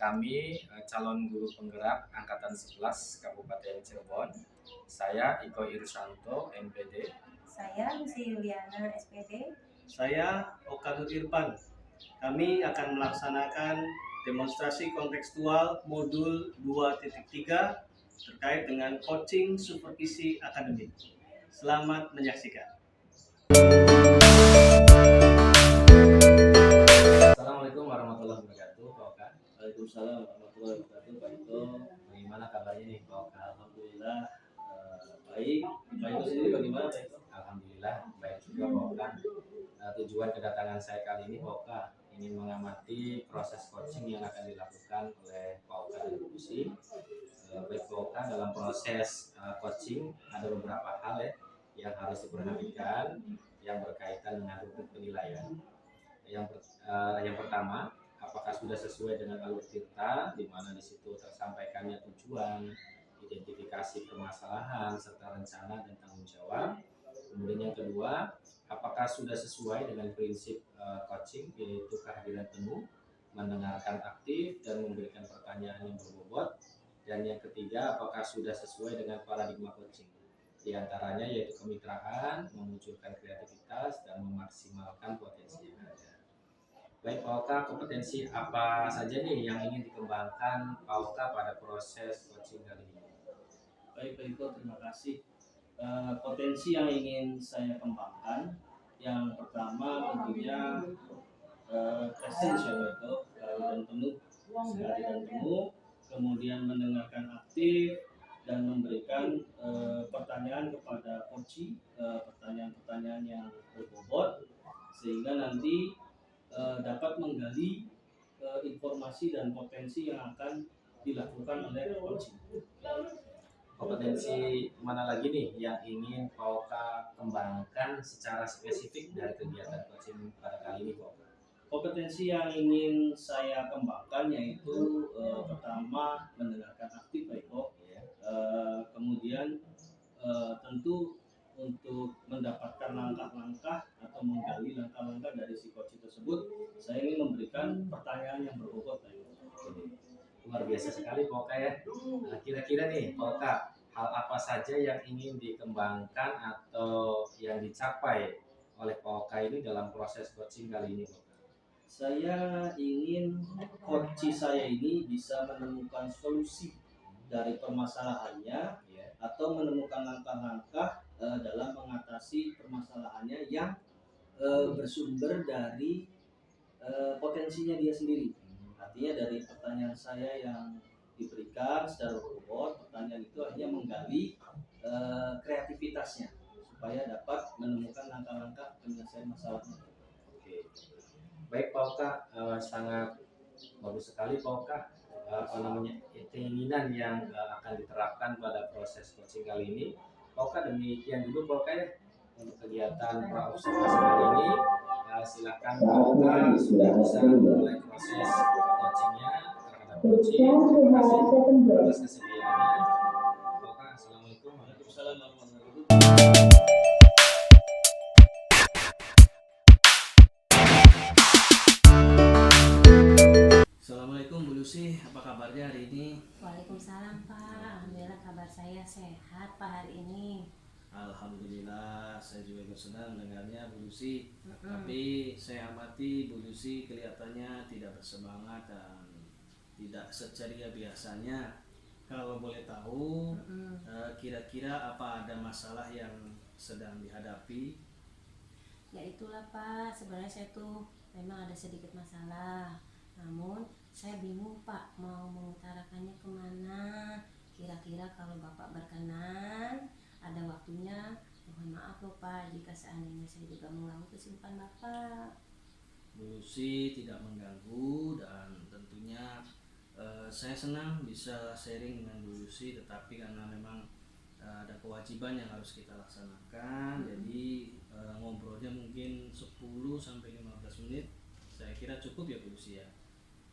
kami calon guru penggerak Angkatan 11 Kabupaten Cirebon. Saya Iko Irsanto, MPD. Saya Lucy Yuliana, SPD. Saya Okadur Irfan. Kami akan melaksanakan demonstrasi kontekstual modul 2.3 terkait dengan coaching supervisi akademik. Selamat menyaksikan. Assalamualaikum warahmatullahi wabarakatuh, Pak Oka. Waalaikumsalam warahmatullahi wabarakatuh, Pak Ito. Bagaimana kabarnya nih, Pak Oka? Alhamdulillah baik. Pak Ito sendiri bagaimana, Pak Ito? Alhamdulillah baik juga, Pak Oka. Tujuan kedatangan saya kali ini, Pak Oka, ingin mengamati proses coaching yang akan dilakukan oleh Pak Oka dan Bu Lucy. Baik, Pak Oka, dalam proses coaching ada beberapa hal yang harus diperhatikan yang berkaitan dengan rubrik penilaian. Yang pertama, apakah sudah sesuai dengan alur tirta, di mana di situ tersampaikannya tujuan, identifikasi permasalahan, serta rencana dan tanggung jawab. Kemudian yang kedua, apakah sudah sesuai dengan prinsip coaching, yaitu kehadiran penuh, mendengarkan aktif, dan memberikan pertanyaan yang berbobot. Dan yang ketiga, apakah sudah sesuai dengan paradigma coaching, di antaranya yaitu kemitraan, memunculkan kreativitas, dan memaksimalkan potensi yang ada. Baik, Pak Oka, kompetensi apa saja nih yang ingin dikembangkan Pak Oka pada proses coaching kali ini? Baik, Pak Ito, terima kasih. Potensi yang ingin saya kembangkan, yang pertama tentunya presence ya, Pak Ito, kehadiran penuh, kemudian mendengarkan aktif dan memberikan pertanyaan kepada coach, pertanyaan-pertanyaan yang berbobot, sehingga nanti dapat menggali informasi dan potensi yang akan dilakukan oleh coach. Kompetensi mana lagi nih yang ingin Pak Oka kembangkan secara spesifik dari kegiatan coaching pada kali ini, Pak Oka? Kompetensi yang ingin saya kembangkan yaitu pertama mendengarkan aktif, Pak Iko. Kemudian tentu untuk mendapatkan langkah-langkah atau menggali langkah-langkah dari si coach tersebut, saya ingin memberikan pertanyaan yang berbobot, Pak Iko. Luar biasa sekali, Pak Oka ya. Nah, kira-kira nih, Pak Oka, hal apa saja yang ingin dikembangkan atau yang dicapai oleh Pak Oka ini dalam proses coaching kali ini, Pak Oka? Saya ingin coach saya ini bisa menemukan solusi dari permasalahannya atau menemukan langkah-langkah dalam mengatasi permasalahannya yang bersumber dari potensinya dia sendiri. Artinya dari pertanyaan saya yang diberikan secara berbobot, pertanyaan itu hanya menggali kreativitasnya supaya dapat menemukan langkah-langkah penyelesaian masalahnya. Oke. Baik, Pak Oka, sangat bagus sekali, Pak Oka. Keinginan yang akan diterapkan pada proses coaching kali ini. Pak Oka, demikian dulu, Pak Oka ya untuk kegiatan praobservasi kali ini. Silakan Pak Oka sudah bisa memulai proses coachingnya terhadap coaching. Terima kasih atas kesediaannya. Pak Oka, assalamualaikum warahmatullahi wabarakatuh. Assalamualaikum Bu Lucy, apa kabarnya hari ini? Waalaikumsalam, Pak. Alhamdulillah kabar saya sehat Pak hari ini. Alhamdulillah, saya juga senang mendengarnya Bu Lucy. Tapi saya amati Bu Lucy kelihatannya tidak bersemangat dan tidak seceria biasanya. Kalau boleh tahu, kira-kira apa ada masalah yang sedang dihadapi? Ya itulah Pak, sebenarnya saya tuh memang ada sedikit masalah. Namun saya bingung Pak mau mengutarakannya kemana. Kira-kira kalau Bapak berkenan ada waktunya, mohon maaf loh Pak jika seandainya saya juga mengganggu kesibukan Bapak. Bu Lucy tidak mengganggu dan tentunya saya senang bisa sharing dengan Bu Lucy, tetapi karena memang ada kewajiban yang harus kita laksanakan, jadi ngobrolnya mungkin 10-15 menit saya kira cukup ya Bu Lucy ya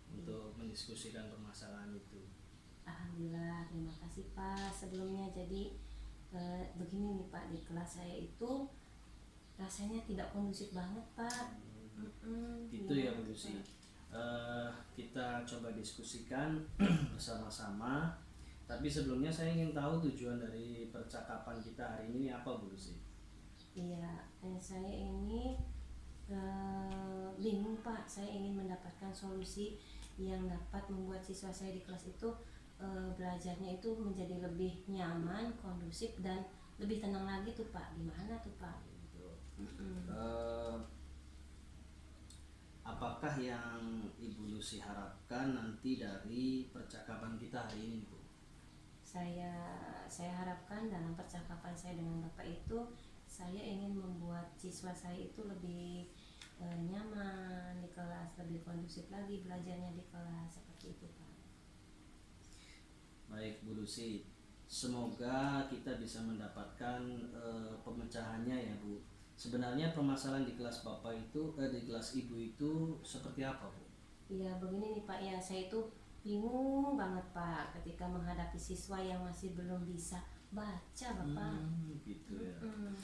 untuk mendiskusikan permasalahan itu. Alhamdulillah, terima kasih Pak sebelumnya. Jadi begini nih Pak, di kelas saya itu rasanya tidak kondusif banget Pak. Itu ya Bu Lucy. kita coba diskusikan bersama-sama. Tapi sebelumnya saya ingin tahu tujuan dari percakapan kita hari ini apa, Bu Lucy? Iya, saya ini bingung Pak. Saya ingin mendapatkan solusi yang dapat membuat siswa saya di kelas itu belajarnya itu menjadi lebih nyaman, kondusif, dan lebih tenang lagi tuh Pak. Gimana tuh Pak? Gitu. Apakah yang Ibu Lucy harapkan nanti dari percakapan kita hari ini, Bu? Saya harapkan dalam percakapan saya dengan Bapak itu, saya ingin membuat siswa saya itu lebih nyaman di kelas, lebih kondusif lagi belajarnya di kelas, seperti itu Pak. Baik, Bu Lucy, semoga kita bisa mendapatkan pemecahannya ya, Bu. Sebenarnya permasalahan di kelas Bapak itu, di kelas Ibu itu seperti apa, Bu? Iya begini nih Pak ya, saya itu bingung banget Pak ketika menghadapi siswa yang masih belum bisa baca Bapak. Gitu ya. Mm-mm.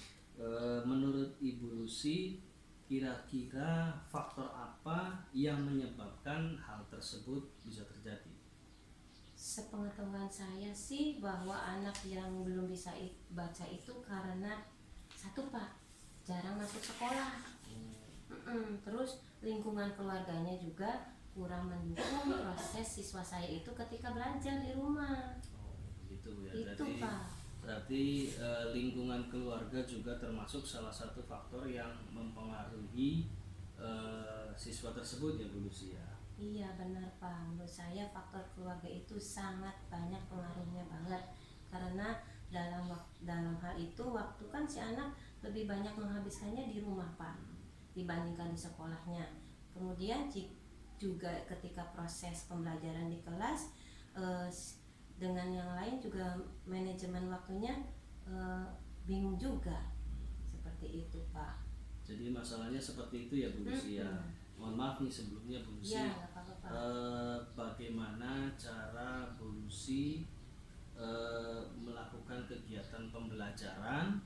Menurut Ibu Lucy, kira-kira faktor apa yang menyebabkan hal tersebut bisa terjadi? Sepengetahuan saya sih bahwa anak yang belum bisa baca itu karena satu Pak, jarang masuk sekolah. Terus lingkungan keluarganya juga kurang mendukung proses siswa saya itu ketika belajar di rumah. Oh, begitu ya. Itu Pak. Berarti lingkungan keluarga juga termasuk salah satu faktor yang mempengaruhi siswa tersebut ya, Bu Lucy ya. Iya benar Pak, menurut saya faktor keluarga itu sangat banyak pengaruhnya banget. Karena dalam hal itu waktu kan si anak lebih banyak menghabiskannya di rumah Pak dibandingkan di sekolahnya. Kemudian juga ketika proses pembelajaran di kelas dengan yang lain juga manajemen waktunya bingung juga, seperti itu Pak. Jadi masalahnya seperti itu ya, Bu Lucy ya. Mohon maaf nih sebelumnya, Bu Lucy. Ya, nggak apa-apa Pak. Bagaimana cara Bu Lucy melakukan kegiatan pembelajaran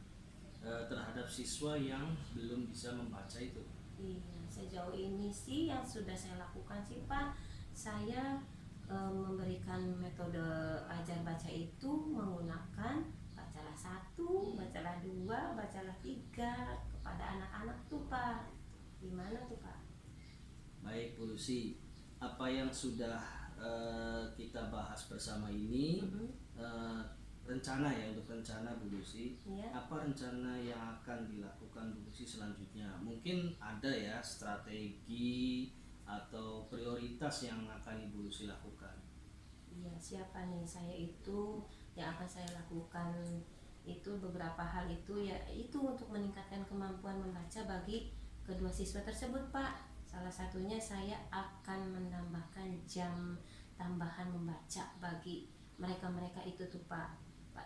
terhadap siswa yang belum bisa membaca itu? Iya, sejauh ini sih yang sudah saya lakukan sih Pak, saya memberikan metode ajar baca itu menggunakan bacalah 1, bacalah 2, bacalah 3 kepada anak-anak tuh Pak. Gimana tuh Pak? Baik, Bu Lucy, apa yang sudah kita bahas bersama ini rencana ya, untuk rencana Bu Lucy. Iya. Apa rencana yang akan dilakukan Bu Lucy selanjutnya? Mungkin ada ya strategi atau prioritas yang akan Ibu Lucy lakukan. Iya, siapa nih? Saya itu yang akan saya lakukan itu beberapa hal itu, ya itu untuk meningkatkan kemampuan membaca bagi kedua siswa tersebut Pak. Salah satunya saya akan menambahkan jam tambahan membaca bagi mereka-mereka itu tuh Pak.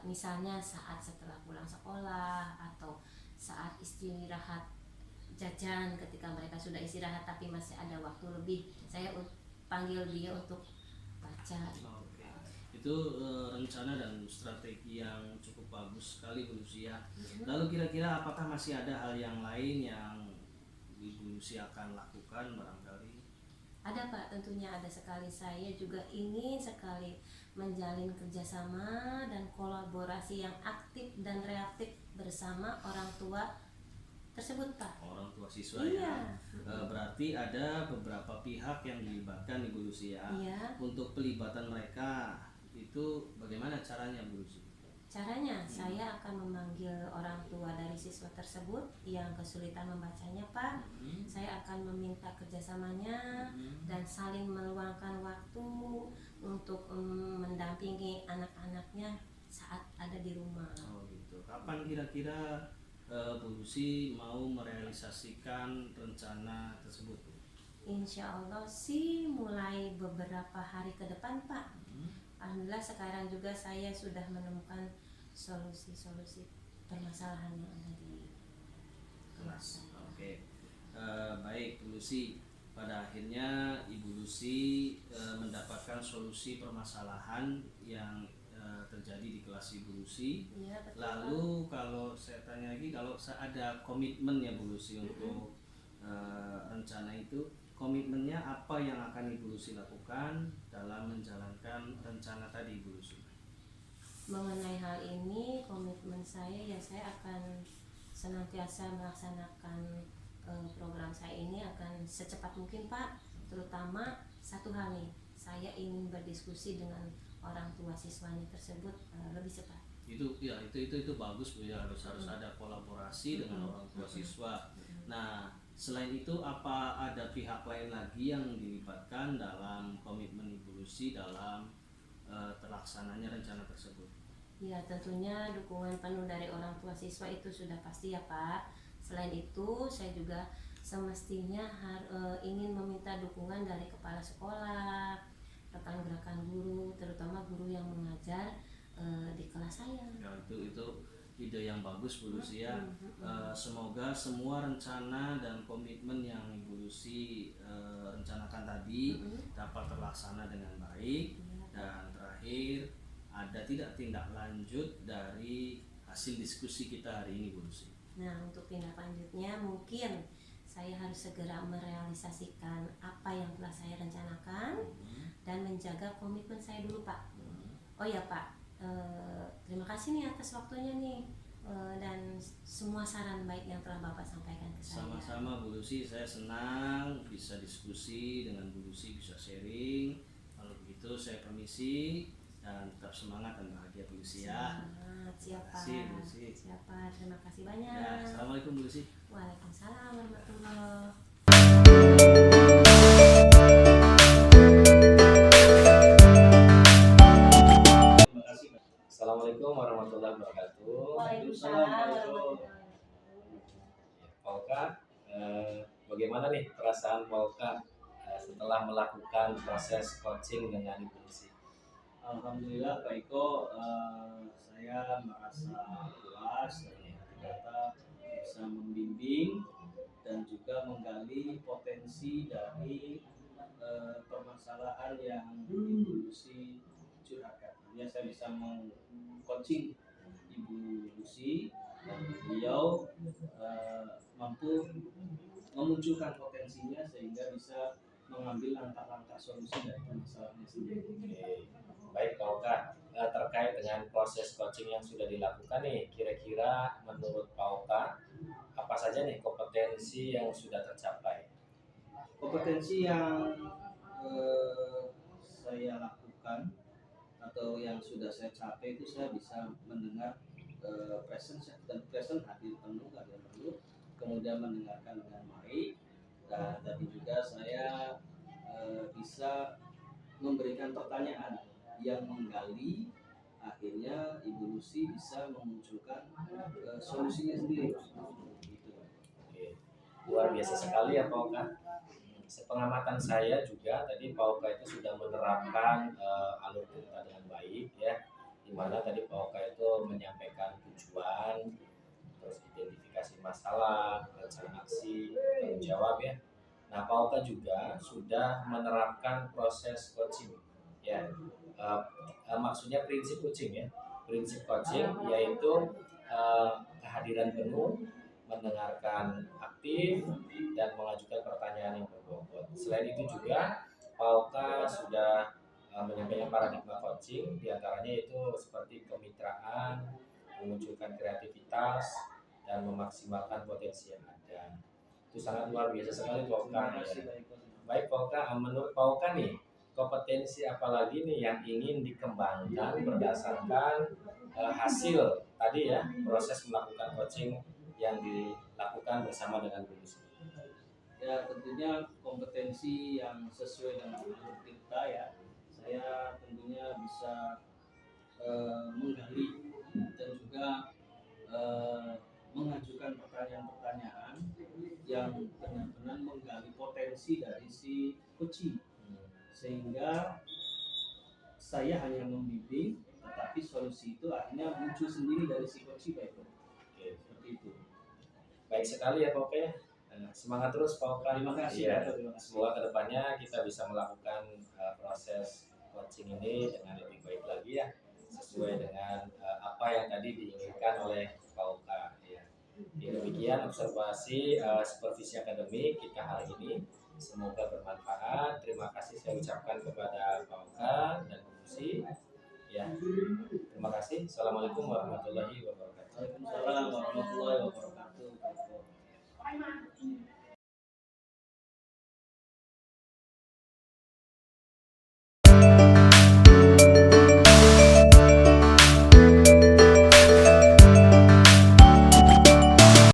Misalnya saat setelah pulang sekolah atau saat istirahat jajan, ketika mereka sudah istirahat tapi masih ada waktu lebih, saya panggil dia untuk baca. Oke. Itu rencana dan strategi yang cukup bagus sekali, Bu Lucy ya. Lalu kira-kira apakah masih ada hal yang lain yang Ibu Lucy akan lakukan barangkali? Ada Pak, tentunya ada sekali. Saya juga ingin sekali menjalin kerjasama dan kolaborasi yang aktif dan reaktif bersama orang tua tersebut Pak. Orang tua siswa Iya. ya. Berarti ada beberapa pihak yang dilibatkan Ibu Lucy ya. Iya. Untuk pelibatan mereka itu bagaimana caranya, Bu Lucy? Caranya, saya akan memanggil orang tua dari siswa tersebut yang kesulitan membacanya Pak. Saya akan meminta kerjasamanya dan saling meluangkan waktu untuk mendampingi anak-anaknya saat ada di rumah. Oh gitu. Kapan kira-kira Bu Lucy mau merealisasikan rencana tersebut? Insya Allah sih mulai beberapa hari ke depan Pak. Alhamdulillah sekarang juga saya sudah menemukan solusi-solusi permasalahan yang ada di kelas. Oke. Baik, Bu Lucy. Pada akhirnya Ibu Lucy mendapatkan solusi permasalahan yang terjadi di kelas Ibu Lucy. Iya, betul, Lalu kalau saya tanya lagi, kalau ada komitmen ya Bu Lucy untuk rencana itu, komitmennya apa yang akan Ibu Lucy lakukan dalam menjalankan rencana tadi Ibu Lucy? Mengenai hal ini, komitmen saya ya saya akan senantiasa melaksanakan program saya ini akan secepat mungkin Pak. Terutama satu hal nih, saya ingin berdiskusi dengan orang tua siswanya tersebut lebih cepat. Itu bagus Bu ya, harus ada kolaborasi dengan orang tua siswa. Nah, selain itu apa ada pihak lain lagi yang dilibatkan dalam komitmen Ibu Lucy dalam terlaksananya rencana tersebut? Ya, tentunya dukungan penuh dari orang tua siswa itu sudah pasti ya Pak. Selain itu, saya juga semestinya ingin meminta dukungan dari kepala sekolah, rekan gerakan guru, terutama guru yang mengajar di kelas saya. Ya, itu ide yang bagus Bu Lucy ya. Semoga semua rencana dan komitmen yang Ibu Lucy rencanakan tadi dapat terlaksana dengan baik. Dan terakhir, ada tidak tindak lanjut dari hasil diskusi kita hari ini Bu Lucy? Nah, untuk tindak lanjutnya mungkin saya harus segera merealisasikan apa yang telah saya rencanakan dan menjaga komitmen saya dulu Pak. Oh ya Pak, terima kasih nih atas waktunya nih dan semua saran baik yang telah Bapak sampaikan ke saya. Sama-sama Bu Lucy, saya senang bisa diskusi dengan Bu Lucy, bisa sharing. Kalau begitu saya permisi dan tetap semangat dan bahagia Bu Lucy ya. Siapa? Siapa? Terima kasih banyak. Ya, Assalamualaikum Bu Lucy. Waalaikumsalam warahmatullahi. Assalamualaikum warahmatullahi wabarakatuh. Waalaikumsalam warahmatullahi wabarakatuh. Pak Oka, bagaimana nih perasaan Pak Oka setelah melakukan proses coaching dengan Ibu Lucy? Alhamdulillah Pak Iko, saya merasa puas dan ternyata bisa membimbing dan juga menggali potensi dari permasalahan yang Ibu Lucy curhatkan. Artinya saya bisa meng-coaching Ibu Lucy dan beliau mampu memunculkan potensinya sehingga bisa mengambil langkah-langkah solusi dari permasalahannya sendiri. Baik Pak Oka, terkait dengan proses coaching yang sudah dilakukan nih, kira-kira menurut Pak Oka apa saja nih kompetensi yang sudah tercapai? Kompetensi yang saya lakukan atau yang sudah saya capai itu saya bisa mendengar presence hadir penuh, kemudian mendengarkan dengan baik, dan tadi juga saya bisa memberikan pertanyaan yang menggali, akhirnya Ibu Lucy bisa memunculkan solusinya sendiri. Gitu. Oke. Luar biasa sekali ya Pak Oka. Sepengamatan saya juga tadi Pak Oka itu sudah menerapkan alur cerita dengan baik ya, dimana tadi Pak Oka itu menyampaikan tujuan, terus identifikasi masalah, rencana aksi, tanggung jawab ya. Nah Pak Oka juga sudah menerapkan proses coaching ya. Maksudnya prinsip coaching ya, prinsip coaching yaitu kehadiran penuh, mendengarkan aktif, dan mengajukan pertanyaan yang berbobot. Selain itu juga Pak Oka sudah menyampaikan paradigma coaching, diantaranya itu seperti kemitraan, memunculkan kreativitas, dan memaksimalkan potensi yang ada. Itu sangat luar biasa sekali Pak Oka. Baik Pak Oka, menurut Pak Oka nih, kompetensi apa lagi nih yang ingin dikembangkan berdasarkan hasil tadi ya, proses melakukan coaching yang dilakukan bersama dengan Bu Lucy? Ya, tentunya kompetensi yang sesuai dengan alur kita ya. Saya tentunya bisa menggali dan juga mengajukan pertanyaan-pertanyaan yang benar-benar menggali potensi dari si coaching, sehingga saya hanya membimbing, tetapi solusi itu akhirnya muncul sendiri dari si coaching Pak Eko. Seperti itu. Baik sekali ya Pak Oka. Semangat terus Pak Oka. Terima kasih. Ya, Terima kasih. semoga kedepannya kita bisa melakukan proses coaching ini dengan lebih baik lagi ya, sesuai dengan apa yang tadi diinginkan oleh Pak Oka ya. Demikian observasi supervisi akademik kita hari ini. Semoga bermanfaat. Terima kasih saya ucapkan kepada Pak Oka dan Bu Susi. Ya, terima kasih. Assalamualaikum warahmatullahi wabarakatuh. Waalaikumsalam warahmatullahi wabarakatuh.